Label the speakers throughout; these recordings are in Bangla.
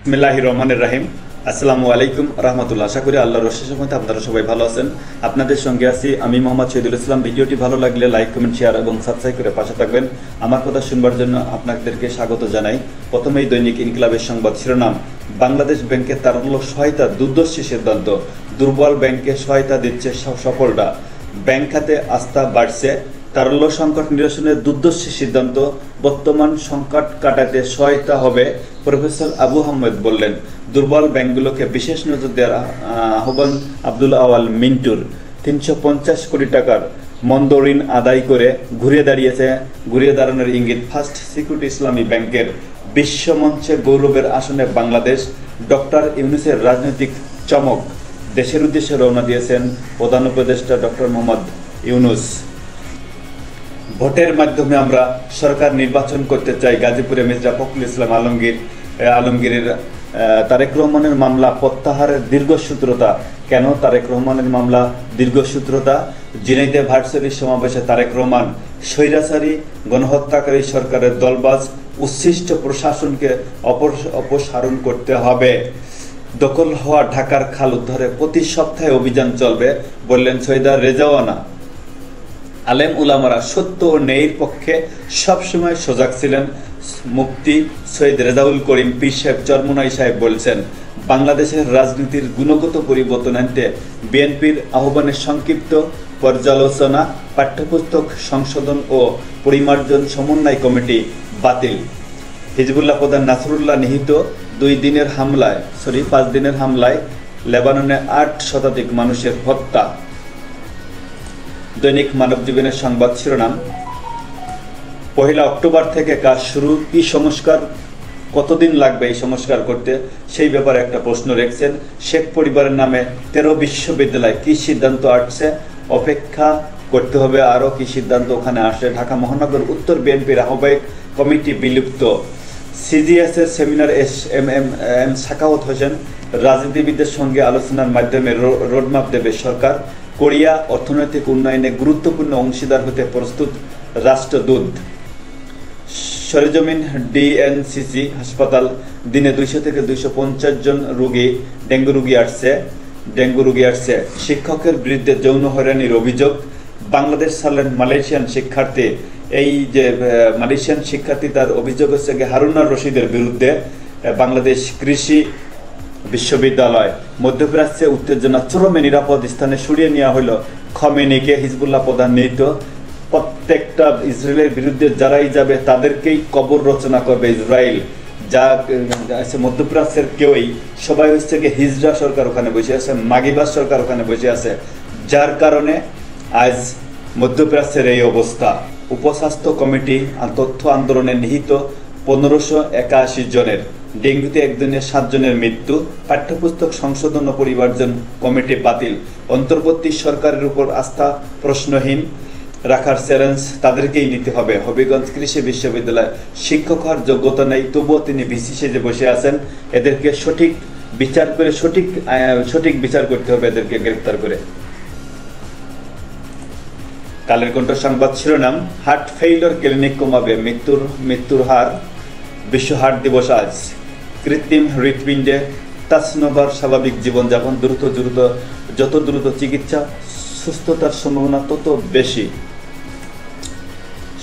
Speaker 1: বিসমিল্লাহির রহমানির রহিম। আসসালামু আলাইকুম রহমতুল্লাহ। আশা করি আল্লাহর অশেষ রহমতে আপনারা সবাই ভালো আছেন। আপনাদের সঙ্গে আছি আমি মোহাম্মদ শহীদুল ইসলাম। ভিডিওটি ভালো লাগলে লাইক, কমেন্ট, শেয়ার এবং সাবস্ক্রাইব করে পাশে থাকবেন। আমার কথা শুনবার জন্য আপনাদেরকে স্বাগত জানাই। প্রথমেই দৈনিক ইনকিলাবের সংবাদ শিরোনাম: বাংলাদেশ ব্যাংকের তারল্য সহায়তা দুর্দর্শী সিদ্ধান্ত, দুর্বল ব্যাংকে সহায়তা দিচ্ছে সফলতা, ব্যাংক খাতে আস্থা বাড়ছে, তারল্য সংকট নিরসনের দুর্দর্শী সিদ্ধান্ত, বর্তমান সংকট কাটাতে সহায়তা হবে, প্রফেসর আবু আহমেদ বললেন। দুর্বল ব্যাংকগুলোকে বিশেষ নজর দেওয়ার আহ্বান আব্দুল আওয়াল মিন্টুর। 350 কোটি টাকার মন্দ ঋণ আদায় করে ঘুরিয়ে দাঁড়ানোর ইঙ্গিত ফার্স্ট সিকিউরিটি ইসলামী ব্যাংকের। বিশ্বমঞ্চে গৌরবের আসনে বাংলাদেশ, ডক্টর ইউনূসের রাজনৈতিক চমক। দেশের উদ্দেশ্যে রওনা দিয়েছেন প্রধান উপদেষ্টা ডক্টর মোহাম্মদ ইউনূস। ভোটের মাধ্যমে আমরা সরকার নির্বাচন করতে চাই, গাজীপুরে মির্জা ফখরুল ইসলাম আলমগীরের। তারেক রহমানের মামলা প্রত্যাহারের দীর্ঘসূত্রতা। কেন তারেক রহমানের মামলা দীর্ঘসূত্রতা? ঝিনাইদহে ভার্চুয়ালি সমাবেশে তারেক রহমান স্বৈরাচারী গণহত্যাকারী সরকারের দলবাজ উচ্ছিষ্ট প্রশাসনকে অপসারণ করতে হবে। দখল হওয়া ঢাকার খাল উদ্ধারে প্রতি সপ্তাহে অভিযান চলবে বললেন সৈয়দা রেজাওয়ানা। আলেম উলামারা সত্য ও ন্যায়ের পক্ষে সবসময় সজাগ ছিলেন। মুফতি সৈয়দ রেজাউল করিম পীর সাহেব চরমোনাই সাহেব বলছেন, বাংলাদেশের রাজনীতির গুণগত পরিবর্তন আনতে বিএনপির আহ্বানের সংক্ষিপ্ত পর্যালোচনা, পাঠ্যপুস্তক সংশোধন ও পরিমার্জন সমন্বয় কমিটি বাতিল। হিজবুল্লাহ প্রধান নাসরুল্লাহ নিহত 5 দিনের হামলায় লেবাননে 8 শতাধিক মানুষের হত্যা। দৈনিক মানব জীবনের সংবাদ শিরোনাম: 1 অক্টোবর থেকে কাজ শুরু। কি সংস্কার, কতদিন লাগবে এই সংস্কার করতে, সেই ব্যাপারে একটা প্রশ্ন রেখেছেন। শেখ পরিবারের নামে 13 বিশ্ববিদ্যালয়, কি সিদ্ধান্ত আসছে, অপেক্ষা করতে হবে আরও কি সিদ্ধান্ত ওখানে আসে। ঢাকা মহানগর উত্তর বিএনপির আহ্বায়ক কমিটি বিলুপ্ত। সিজিএস এর সেমিনার এম সাখাওয়াত হোসেন, রাজনীতিবিদদের সঙ্গে আলোচনার মাধ্যমে রোডম্যাপ দেবে সরকার। কোরিয়া অর্থনৈতিক উন্নয়নে গুরুত্বপূর্ণ অংশীদার হতে প্রস্তুত রাষ্ট্রদূত। সরেজমিন ডিএনসিসি হাসপাতাল, দিনে 200 থেকে 250 জন ডেঙ্গু রোগী আসছে। শিক্ষকের বিরুদ্ধে যৌন হয়রানির অভিযোগ। বাংলাদেশ ছাড়লেন মালয়েশিয়ান শিক্ষার্থী। এই যে মালয়েশিয়ান শিক্ষার্থী, তার অভিযোগ হচ্ছে হারুনার রশিদের বিরুদ্ধে। বাংলাদেশ কৃষি বিশ্ববিদ্যালয়। মধ্যপ্রাচ্যে উত্তেজনা চরমে, নিরাপদ স্থানে সরিয়ে নেওয়া হলো খমেনিকে। হিজবুল্লাহ প্রধান নিহত। প্রত্যেকটা ইসরায়েলের বিরুদ্ধে যারাই যাবে তাদেরকেই কবর রচনা করবে ইসরায়েল। যা আছে মধ্যপ্রাচ্যের কেউই, সবাই হচ্ছে কি হিজরা সরকার ওখানে বসে আছে, মাগিবাস সরকার ওখানে বসে আছে, যার কারণে আজ মধ্যপ্রাচ্যের এই অবস্থা। উপস্বাস্থ্য কমিটি তথ্য আন্দোলনে নিহত 1581 জনের। ডেঙ্গুতে একদিনে 7 জনের মৃত্যু। পাঠ্যপুস্তক সংশোধন ও পরিমার্জন কমিটি বাতিল। অন্তর্বর্তী সরকারের উপর আস্থা প্রশ্নহীন রাখার চ্যালেঞ্জ তাদেরকেই নিতে হবে। হবিগঞ্জ কৃষি বিশ্ববিদ্যালয়, শিক্ষক হওয়ার যোগ্যতা নেই, তবুও তিনি ভিসি সেজে বসে আছেন। এদেরকে সঠিক বিচার করতে হবে, এদেরকে গ্রেফতার করে। কালের কণ্ঠ সংবাদ শিরোনাম: হার্ট ফেইলিওর ক্লিনিক কমাবে মৃত্যুর হার। বিশ্ব হার্ট দিবস আজ। কৃত্রিম হৃৎপিণ্ডে তাছনবার স্বাভাবিক জীবনযাপন। যত দ্রুত চিকিৎসা, সুস্থতার সম্ভাবনা তত বেশি।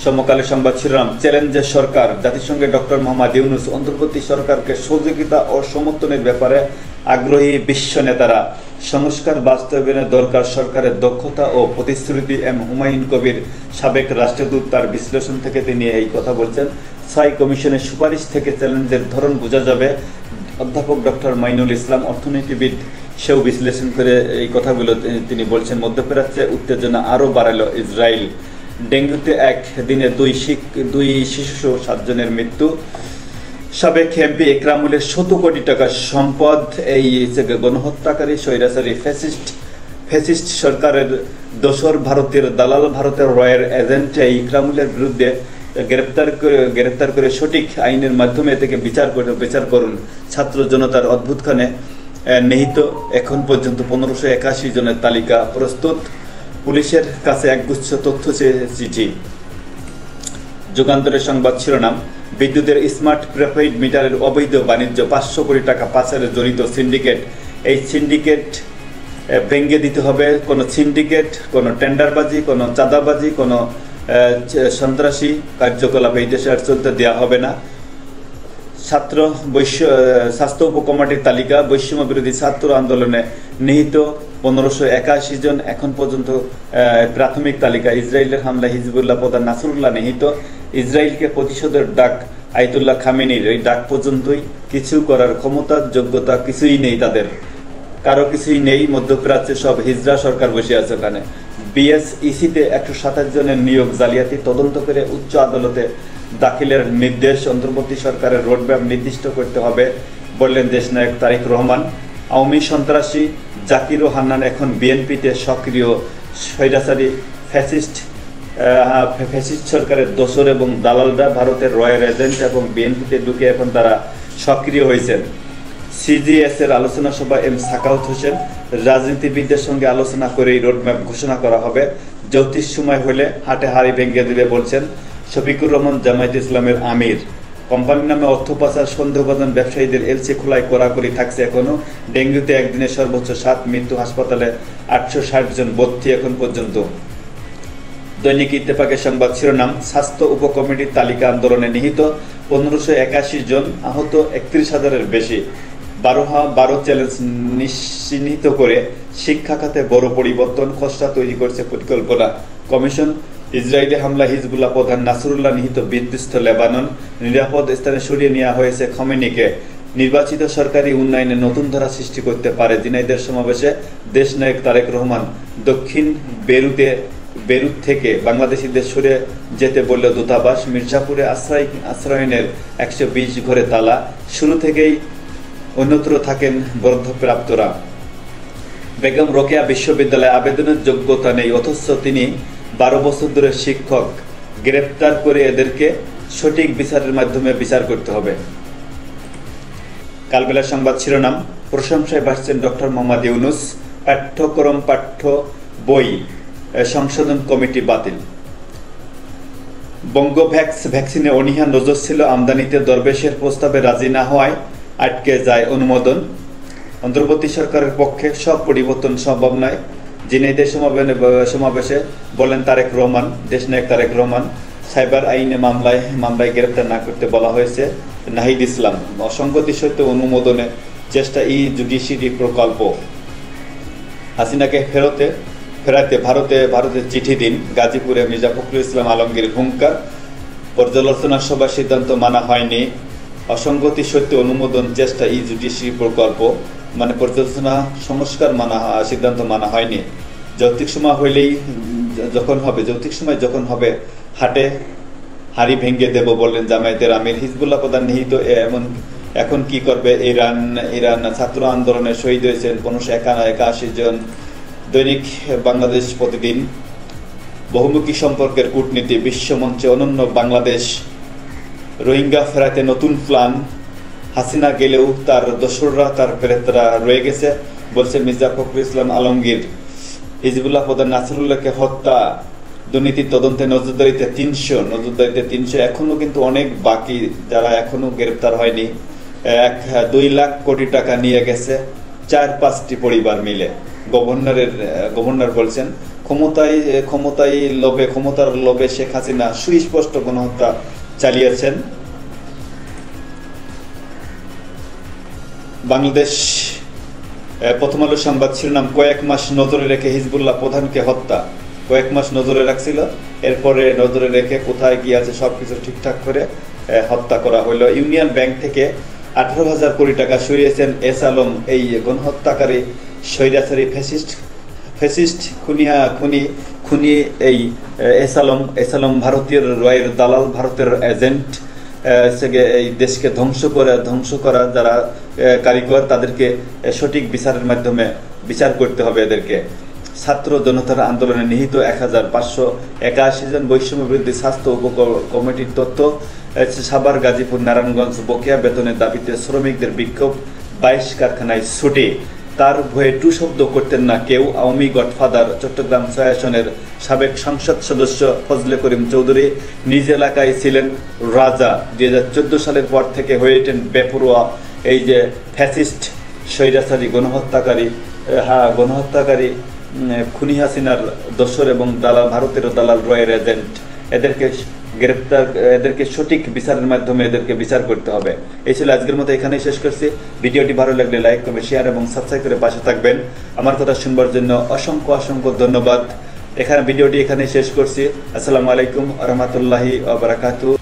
Speaker 1: সমকালের সংবাদ শিরোনাম: চ্যালেঞ্জের সরকার। জাতিসংঘে ডক্টর মোহাম্মদ ইউনূস। অন্তর্বর্তী সরকারকে সহযোগিতা ও সমর্থনের ব্যাপারে আগ্রহী বিশ্ব নেতারা। সংস্কার বাস্তবায়নের দরকার সরকারের দক্ষতা ও প্রতিশ্রুতি। এম হুমায়ুন কবির, সাবেক রাষ্ট্রদূত, তার বিশ্লেষণ থেকে তিনি এই কথা বলছেন। 6 কমিশনের সুপারিশ থেকে চ্যালেঞ্জের ধরন বোঝা যাবে। অধ্যাপক ডক্টর মাইনুল ইসলাম, অর্থনীতিবিদ, সেও বিশ্লেষণ করে এই কথাগুলো তিনি বলছেন। মধ্যপ্রাচ্যে উত্তেজনা আরও বাড়ালো ইসরায়েল। ডেঙ্গুতে একদিনে 2 শিশু 7 জনের মৃত্যু। সাবেক এমপি একরামুলের 100 কোটি টাকার সম্পদ। এই গণহত্যাকারী স্বৈরাচারী ফ্যাসিস্ট সরকারের দোসর ভারতের দালাল, ভারতের রয়ের এজেন্ট ইকরামুলের বিরুদ্ধে গ্রেপ্তার করে সঠিক আইনের মাধ্যমে থেকে বিচার করুন। ছাত্র জনতার অদ্ভুতখানে নিহিত এখন পর্যন্ত 1581 জনের তালিকা প্রস্তুত। পুলিশের কাছে একগুচ্ছ তথ্য চিঠি। যুগান্তরের সংবাদ শিরোনাম: বিদ্যুতের স্মার্ট প্রিপেইড মিটারের অবৈধ বাণিজ্য, 500 কোটি টাকা পাচারে জড়িত সিন্ডিকেট। এই সিন্ডিকেট ভেঙে দিতে হবে। কোনো সিন্ডিকেট, কোনো টেন্ডারবাজি, কোনো চাঁদাবাজি, কোনো সন্ত্রাসী কার্যকলাপ এই দেশে আর চলতে দেওয়া হবে না। স্বাস্থ্য উপকমিটির তালিকা, বৈষম্য বিরোধী ছাত্র আন্দোলনে নিহত 1581 জন এখন পর্যন্ত প্রাথমিক তালিকা। ইসরায়েলের হামলায় হিজবুল্লাহ প্রধান নাসরুল্লাহ নিহত। ইসরায়েলকে প্রতিশোধের ডাক আয়াতুল্লাহ খামেনির, এই ডাক পর্যন্তই। কিছু করার ক্ষমতা যোগ্যতা কিছুই নেই তাদের, কারো কিছুই নেই। মধ্যপ্রাচ্যে সব হিজড়া সরকার বসে আছে ওখানে। বিএসইসিতে 127 জনের নিয়োগ জালিয়াতি, তদন্ত করে উচ্চ আদালতে দাখিলের নির্দেশ। অন্তর্বর্তী সরকারের রোডম্যাপ নির্দিষ্ট করতে হবে বললেন দেশনায়ক তারেক রহমান। আওয়ামী সন্ত্রাসী জাকির ও হান্নান এখন বিএনপিতে সক্রিয়। স্বৈরাচারী ফ্যাসিস্ট সরকারের দোসর এবং দালালরা ভারতের রয়্যাল এজেন্ট এবং বিএনপিতে ঢুকে এখন তারা সক্রিয় হয়েছেন। সিজিএস এর আলোচনা সভা এম সাখাওয়াত হোসেন, রাজনীতিবিদদের সঙ্গে আলোচনা করেই রোডম্যাপ ঘোষণা করা হবে। যৌতিক সময় হলে হাটে হাড়ি ভেঙে দিবে বলছেন শফিকুর রহমান, জামায়াতে ইসলামের আমির। কোম্পানির নামে অর্থ পাচার সন্দেহভাজন ব্যবসায়ীদের এলসি খোলায় কড়াকড়ি থাকছে এখনো। ডেঙ্গুতে একদিনে সর্বোচ্চ 7 মৃত্যু, হাসপাতালে 860 জন ভর্তি এখন পর্যন্ত। দৈনিক ইত্তেফাকের সংবাদ শিরোনাম, স্বাস্থ্য উপকমিটির তালিকা আন্দোলনে নিহত 1581 জন, আহত 31,000-এর বেশি। 12 চ্যালেঞ্জ চিহ্নিত করে শিক্ষা খাতে বড় পরিবর্তন, খসড়া তৈরি করছে পরিকল্পনা কমিশন। ইসরায়েলি হামলা, হিজবুল্লাহ প্রধান নাসরুল্লাহ নিহত, বিধ্বস্ত লেবানন। নিরাপদ স্থানে সরিয়ে নেওয়া হয়েছে খমেনিকে। নির্বাচিত সরকারি উন্নয়নে নতুন ধারা সৃষ্টি করতে পারে। ঝিনাইদহের সমাবেশে দেশনায়ক তারেক রহমান। দক্ষিণ বেরুত থেকে বাংলাদেশিদের সরে যেতে বলল দূতাবাস। মির্জাপুরে আশ্রয়নের 120 ঘরে তালা। শুরু থেকেই অন্যত্র থাকেন বরাদ্দপ্রাপ্তরা। বেগম রোকেয়া বিশ্ববিদ্যালয়ে আবেদনের যোগ্যতা নেই, অথচ তিনি 12 বছর ধরে শিক্ষক। গ্রেপ্তার করে এদেরকে সঠিক বিচারের মাধ্যমে বিচার করতে হবে। কালবেলার সংবাদ শিরোনাম, প্রশংসায় ভাসছেন ডক্টর মোহাম্মদ ইউনূস। পাঠ্য বই সংশোধন কমিটি বাতিল। ভ্যাকসিনে অনীহা নজর ছিল, আমদানিতে দরবেশের প্রস্তাবে রাজি না হওয়ায় আটকে যায় অনুমোদন। অন্তর্বর্তী সরকারের পক্ষে সব পরিবর্তন সম্ভব নয়। ঝিনাইদহ সমাবেশে বলেন তারেক রহমান, দেশনায়ক তারেক রহমান। সাইবার আইনে মামলায় গ্রেপ্তার না করতে বলা হয়েছে নাহিদ ইসলাম। অসঙ্গতি সত্ত্বেও অনুমোদনে চেষ্টা জুডিশিয়ারি প্রকল্প। হাসিনাকে ফেরাতে ভারতের চিঠি দিন। গাজীপুরে মির্জা ফখরুল ইসলাম আলমগীর হুঙ্কার। পর্যালোচনা সভার সিদ্ধান্ত মানা হয়নি। অসঙ্গতি সত্ত্বেও অনুমোদন চেষ্টা জুডিশিয়ারি প্রকল্প, মানে পর্যালোচনা সংস্কার সিদ্ধান্ত মানা হয়নি। যৌক্তিক সময় যখন হবে হাটে হাড়ি ভেঙে দেব বললেন জামায়াতের আমির। হিজবুল্লাহ প্রধান নিহত, এখন কি করবে ইরান? ছাত্র আন্দোলনে শহীদ হয়েছেন 1581 জন। দৈনিক বাংলাদেশ প্রতিদিন, বহুমুখী সম্পর্কের কূটনীতি, বিশ্বমঞ্চে অনন্য বাংলাদেশ। রোহিঙ্গা ফেরাতে নতুন প্ল্যান। হাসিনা গেলেও তার দোসররা, তার প্রেতারা রয়ে গেছে বলছে মির্জা ফখরুল ইসলাম আলমগীর। হিজবুল্লাহ প্রধান নাসরুল্লাহকে হত্যা, দুর্নীতির তদন্তে নজরদারিতে 300, এখনো কিন্তু অনেক বাকি যারা এখনো গ্রেপ্তার হয়নি। 2 লাখ কোটি টাকা নিয়ে গেছে 4-5টি পরিবার মিলে। গভর্নর বলছেন ক্ষমতার লোভে শেখ হাসিনা সুস্পষ্ট গণহত্যা চালিয়েছেন। বাংলাদেশ প্রথম আলো সংবাদ শিরোনাম, কয়েক মাস নজরে রেখে হিজবুল্লাহ প্রধানকে হত্যা। কয়েক মাস নজরে রাখছিল, এরপরে নজরে রেখে কোথায় গিয়ে আছে সবকিছু ঠিকঠাক করে হত্যা করা হলো। ইউনিয়ন ব্যাংক থেকে 18,000 কোটি টাকা সরিয়েছেন এস আলম। এই গণহত্যাকারী স্বৈরাচারী ফ্যাসিস্ট খুনি এই এস আলম ভারতীয় রয়ের দালাল, ভারতের এজেন্ট। এই দেশকে ধ্বংস করা যারা কারিগর, তাদেরকে সঠিক বিচারের মাধ্যমে বিচার করতে হবে এদেরকে। ছাত্র জনতার আন্দোলনে নিহত 1581 জন। বৈষম্য বিরোধী স্বাস্থ্য উপকমিটির তথ্য, সাভার, গাজীপুর, নারায়ণগঞ্জ বকেয়া বেতনের দাবিতে শ্রমিকদের বিক্ষোভ। 22 কারখানায় ছুটি। তার ভয়ে টু শব্দ করতেন না কেউ। আওয়ামী গডফাদার চট্টগ্রাম 6 আসনের সাবেক সংসদ সদস্য ফজলে করিম চৌধুরী নিজ এলাকায় ছিলেন রাজা। 2014 সালের পর থেকে হয়ে ওঠেন বেপরোয়া এই যে ফ্যাসিস্ট স্বৈরাচারী গণহত্যাকারী খুনি হাসিনার দোসর এবং দালাল, ভারতের দালাল রয়ের এজেন্ট। এদেরকে গ্রেপ্তার, এদেরকে সঠিক বিচারের মাধ্যমে এদেরকে বিচার করতে হবে। এই ছিল আজকের মতো, এখানেই শেষ করছি। ভিডিওটি ভালো লাগলে লাইক করবেন, শেয়ার এবং সাবস্ক্রাইব করে পাশে থাকবেন। আমার কথা শুনবার জন্য অসংখ্য ধন্যবাদ। ভিডিওটি এখানেই শেষ করছি। আসসালামু আলাইকুম ওয়া রাহমাতুল্লাহি ওয়া বারাকাতুহু।